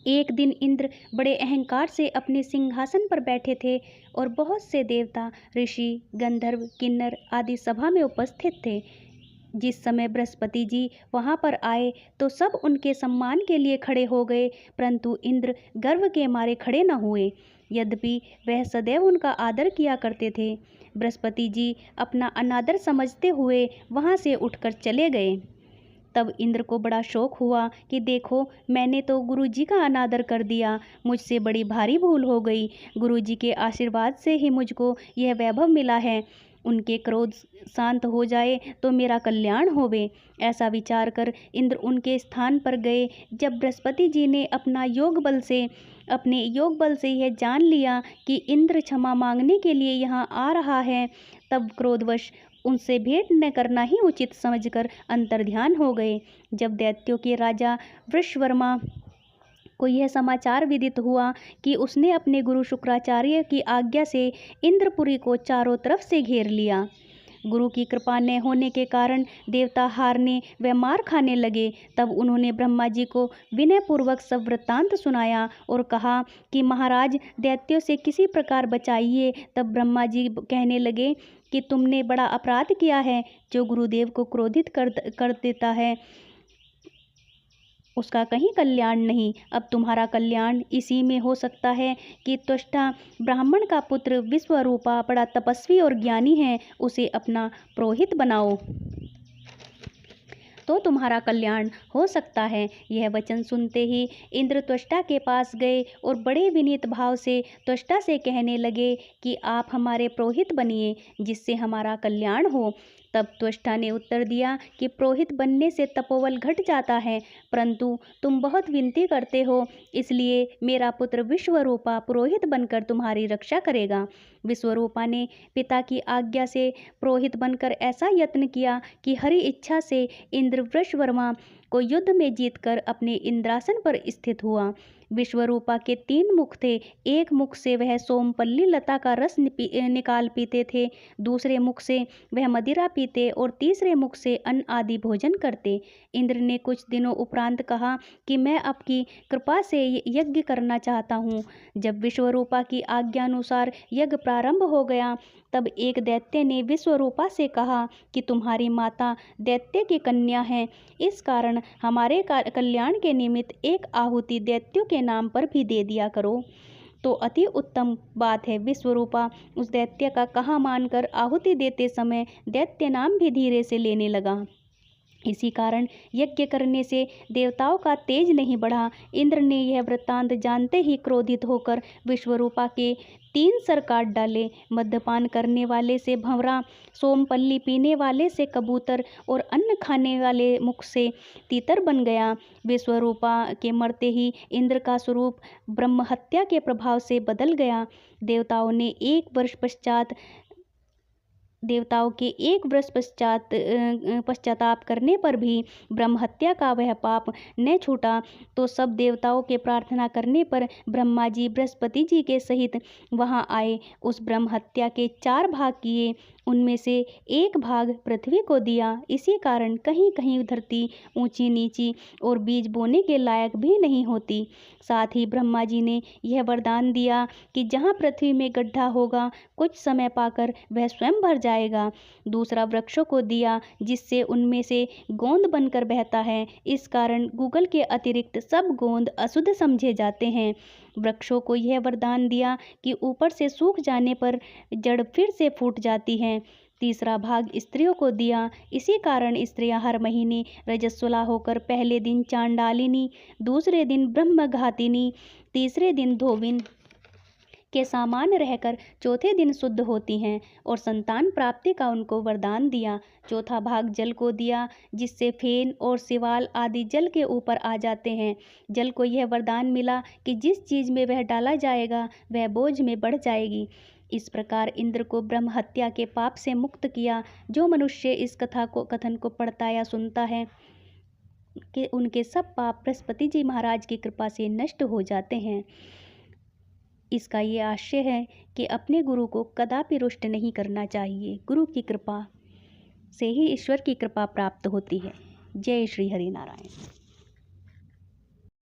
एक दिन इंद्र बड़े अहंकार से अपने सिंहासन पर बैठे थे और बहुत से देवता, ऋषि, गंधर्व, किन्नर आदि सभा में उपस्थित थे। जिस समय बृहस्पति जी वहां पर आए तो सब उनके सम्मान के लिए खड़े हो गए, परंतु इंद्र गर्व के मारे खड़े न हुए, यद्यपि वह सदैव उनका आदर किया करते थे। बृहस्पति जी अपना अनादर समझते हुए वहां से उठकर चले गए। तब इंद्र को बड़ा शौक हुआ कि देखो, मैंने तो गुरु जी का अनादर कर दिया, मुझसे बड़ी भारी भूल हो गई। गुरु जी के आशीर्वाद से ही मुझको यह वैभव मिला है। उनके क्रोध शांत हो जाए तो मेरा कल्याण होवे। ऐसा विचार कर इंद्र उनके स्थान पर गए। जब बृहस्पति जी ने अपने योग बल से यह जान लिया कि इंद्र क्षमा मांगने के लिए यहाँ आ रहा है, तब क्रोधवश उनसे भेंट न करना ही उचित समझकर अंतर्ध्यान हो गए। जब दैत्यों के राजा वृषवर्मा को यह समाचार विदित हुआ कि उसने अपने गुरु शुक्राचार्य की आज्ञा से इंद्रपुरी को चारों तरफ से घेर लिया, गुरु की कृपा न होने के कारण देवता हारने व मार खाने लगे, तब उन्होंने ब्रह्मा जी को विनयपूर्वक सब वृत्तांत सुनाया और कहा कि महाराज, दैत्यों से किसी प्रकार बचाइए। तब ब्रह्मा जी कहने लगे कि तुमने बड़ा अपराध किया है। जो गुरुदेव को क्रोधित कर देता है उसका कहीं कल्याण नहीं। अब तुम्हारा कल्याण इसी में हो सकता है कि त्वष्टा ब्राह्मण का पुत्र विश्वरूपा बड़ा तपस्वी और ज्ञानी है, उसे अपना पुरोहित बनाओ तो तुम्हारा कल्याण हो सकता है। यह वचन सुनते ही इंद्र त्वष्टा के पास गए और बड़े विनीत भाव से त्वष्टा से कहने लगे कि आप हमारे पुरोहित बनिए, जिससे हमारा कल्याण हो। तब त्वष्टा ने उत्तर दिया कि पुरोहित बनने से तपोबल घट जाता है, परंतु तुम बहुत विनती करते हो, इसलिए मेरा पुत्र विश्वरूपा पुरोहित बनकर तुम्हारी रक्षा करेगा। विश्वरूपा ने पिता की आज्ञा से पुरोहित बनकर ऐसा यत्न किया कि हरि इच्छा से इंद्र वृषवर्मा को युद्ध में जीतकर अपने इंद्रासन पर स्थित हुआ। विश्वरूपा के 3 मुख थे। एक मुख से वह सोमपल्ली लता का रस निकाल पीते थे, दूसरे मुख से वह मदिरा पीते और तीसरे मुख से अन्न आदि भोजन करते। इंद्र ने कुछ दिनों उपरांत कहा कि मैं आपकी कृपा से यज्ञ करना चाहता हूँ। जब विश्वरूपा की आज्ञानुसार यज्ञ प्रारंभ हो गया, तब एक दैत्य ने विश्वरूपा से कहा कि तुम्हारी माता दैत्य की कन्या है, इस कारण हमारे कल्याण के निमित्त एक आहुति दैत्यों के नाम पर भी दे दिया करो। तो अति उत्तम बात है। विश्वरूपा उस दैत्य का कहा मानकर आहुति देते समय दैत्य नाम भी धीरे से लेने लगा। इसी कारण यज्ञ करने से देवताओं का तेज नहीं बढ़ा। इंद्र ने यह वृत्तांत जानते ही क्रोधित होकर विश्वरूपा के 3 सर काट डाले। मद्यपान करने वाले से भंवरा, सोमपल्ली पीने वाले से कबूतर और अन्न खाने वाले मुख से तीतर बन गया। विश्वरूपा के मरते ही इंद्र का स्वरूप ब्रह्महत्या के प्रभाव से बदल गया। देवताओं के 1 वर्ष पश्चाताप करने पर भी ब्रह्महत्या का वह पाप न छूटा, तो सब देवताओं के प्रार्थना करने पर ब्रह्मा जी बृहस्पति जी के सहित वहां आए। उस ब्रह्महत्या के 4 भाग किए, उनमें से 1 भाग पृथ्वी को दिया। इसी कारण कहीं कहीं धरती ऊंची नीची और बीज बोने के लायक भी नहीं होती। साथ ही ब्रह्मा जी ने यह वरदान दिया कि जहाँ पृथ्वी में गड्ढा होगा, कुछ समय पाकर वह स्वयं भर जाएगा। दूसरा वृक्षों को दिया, जिससे उनमें से गोंद बनकर बहता है। इस कारण गूगल के अतिरिक्त सब गोंद अशुद्ध समझे जाते हैं। वृक्षों को यह वरदान दिया कि ऊपर से सूख जाने पर जड़ फिर से फूट जाती है। तीसरा भाग स्त्रियों को दिया। इसी कारण स्त्रियां हर महीने रजस्वला होकर पहले दिन चांडालिनी, दूसरे दिन ब्रह्मघातिनी, तीसरे दिन धोबिन के समान रहकर चौथे दिन शुद्ध होती हैं, और संतान प्राप्ति का उनको वरदान दिया। चौथा भाग जल को दिया, जिससे फेन और सिवाल आदि जल के ऊपर आ जाते हैं। जल को यह वरदान मिला कि जिस चीज में वह डाला जाएगा वह बोझ में बढ़ जाएगी। इस प्रकार इंद्र को ब्रह्म हत्या के पाप से मुक्त किया। जो मनुष्य इस कथन को पढ़ता या सुनता है कि उनके सब पाप बृहस्पति जी महाराज की कृपा से नष्ट हो जाते हैं। इसका ये आशय है कि अपने गुरु को कदापि रुष्ट नहीं करना चाहिए। गुरु की कृपा से ही ईश्वर की कृपा प्राप्त होती है। जय श्री हरि नारायण।